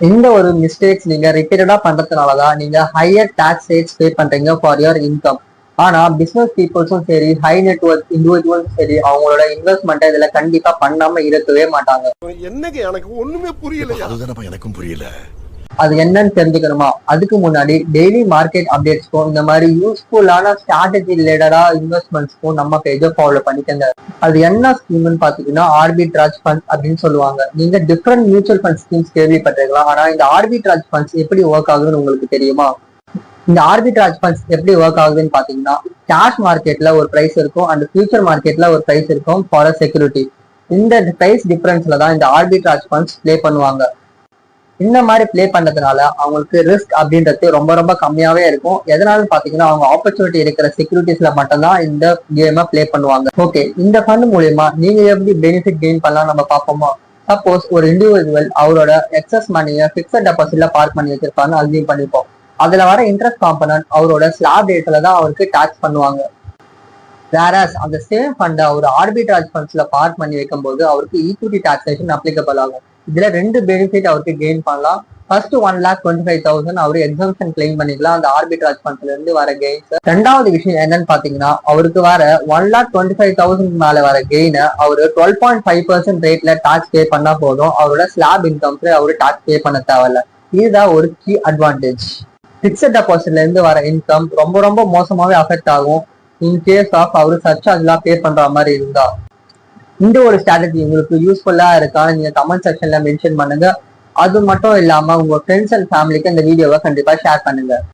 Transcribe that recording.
இந்த ஒரு மிஸ்டேக்ஸ் நீங்க ரிப்பீட்டடா பண்றதுனாலதான் நீங்க ஹையர் டாக்ஸ் ரேட்ஸ் பே பண்றீங்க ஃபார் யுவர் இன்கம். ஆனா பிசினஸ் பீப்புள்ஸும் சரி, ஹை நெட்வொர்க் இண்டிவிஜுவல்ஸும் சரி, அவங்களோட இன்வெஸ்ட்மெண்ட்டை இதுல கண்டிப்பா பண்ணாம இருக்கவே மாட்டாங்க. என்னங்க எனக்கு ஒண்ணுமே புரியல. அதுதானப்பா எனக்கும் புரியல. அது என்னன்னு தெரிஞ்சுக்கணுமா? அதுக்கு முன்னாடி டெய்லி மார்க்கெட் அப்டேட்ஸ்க்கும் இந்த மாதிரி யூஸ்ஃபுல்லான ஸ்ட்ராட்டஜி ரிலேட்டடா இன்வெஸ்ட்மெண்ட்ஸ்க்கும் நம்ம பேஜை ஃபாலோ பண்ணிக்கங்க. அது என்ன ஸ்கீம்னு பாத்தீங்கன்னா ஆர்பிட்ராஜ் ஃபண்ட் அப்படின்னு சொல்லுவாங்க. நீங்க டிஃப்ரெண்ட் மியூச்சுவல் ஃபண்ட் ஸ்கீம்ஸ் கேள்விப்பட்டிருக்கலாம். ஆனா இந்த ஆர்பிட்ராஜ் ஃபண்ட்ஸ் எப்படி ஒர்க் ஆகுதுன்னு உங்களுக்கு தெரியுமா? இந்த ஆர்பிட்ராஜ் ஃபண்ட்ஸ் எப்படி ஒர்க் ஆகுதுன்னு பாத்தீங்கன்னா, கேஷ் மார்க்கெட்ல ஒரு பிரைஸ் இருக்கும் அண்ட் ஃபியூச்சர் மார்க்கெட்ல ஒரு பிரைஸ் இருக்கும் ஃபார் அ செக்யூரிட்டி. இந்த பிரைஸ் டிஃபரன்ஸ்ல தான் இந்த ஆர்பிட்ராஜ் ஃபண்ட்ஸ் பிளே பண்ணுவாங்க. இந்த மாதிரி பிளே பண்ணதுனால அவங்களுக்கு ரிஸ்க் அப்படின்றது ரொம்ப ரொம்ப கம்மியாவே இருக்கும். எதனால பாத்தீங்கன்னா அவங்க ஆப்பர்ச்சுனிட்டி இருக்கிற செக்யூரிட்டிஸ்ல மட்டும்தான் இந்த கேமை பிளே பண்ணுவாங்க. ஓகே, இந்த ஃபண்ட் மூலியமா நீங்க எப்படி பெனிஃபிட் கெயின் பண்ணலாம் நம்ம பார்ப்போமா? சப்போஸ் ஒரு இண்டிவிஜுவல் அவரோட எக்ஸஸ் மணியை பிக்சட் டெபாசிட்ல பார்க் பண்ணி வச்சிருப்பாங்க, அசியூம் பண்ணிப்போம். அதுல வர இன்ட்ரெஸ்ட் காம்பனன்ட் அவரோட ஸ்லாப் ரேட்ல தான் அவருக்கு டாக்ஸ் பண்ணுவாங்க. வேறஸ் அந்த சேம் ஃபண்டை அவர் ஆர்பிட்ராஜ் ஃபண்ட்ஸ்ல பார்க் பண்ணி வைக்கும் போது அவருக்கு ஈக்விட்டி டாக்ஸேஷன் அப்ளிகபிள் ஆகும். இதுல ரெண்டு பெனிஃபிட் அவருக்கு கெயின் பண்ணலாம். ஃபர்ஸ்ட் 1,25,000 அவரு எக்ஸம்ஷன் கிளைம் பண்ணிக்கலாம் அந்த ஆர்பிட்ராஜ் ஃபண்ட்ஸ்ல இருந்து வர கெயின்ஸ். ரெண்டாவது விஷயம் என்னன்னு பாத்தீங்கன்னா, அவருக்கு வர 1,25,000 மேல வர கெயினை அவரு 12.5% ரேட்ல டாக்ஸ் பே பண்ணா போதும். அவரோட ஸ்லாப் இன்கம்க்கு அவரு டாக்ஸ் பே பண்ண தேவையில்ல. இதுதான் ஒரு கீ அட்வான்டேஜ். பிக்சட் டெபாசிட்ல இருந்து வர இன்கம் ரொம்ப ரொம்ப மோசமாவே அஃபெக்ட் ஆகும் இன் கேஸ் ஆஃப் அவரு சர்சார்ஜ்லாம் பே பண்ற மாதிரி இருந்தா. இந்த ஒரு ஸ்ட்ராட்டஜி உங்களுக்கு யூஸ்ஃபுல்லா இருக்கான்னு நீங்க கமெண்ட் செக்ஷன்ல மென்ஷன் பண்ணுங்க. அது மட்டும் இல்லாம உங்க ஃப்ரெண்ட்ஸ் அண்ட் ஃபேமிலிக்கு இந்த வீடியோவை கண்டிப்பா ஷேர் பண்ணுங்க.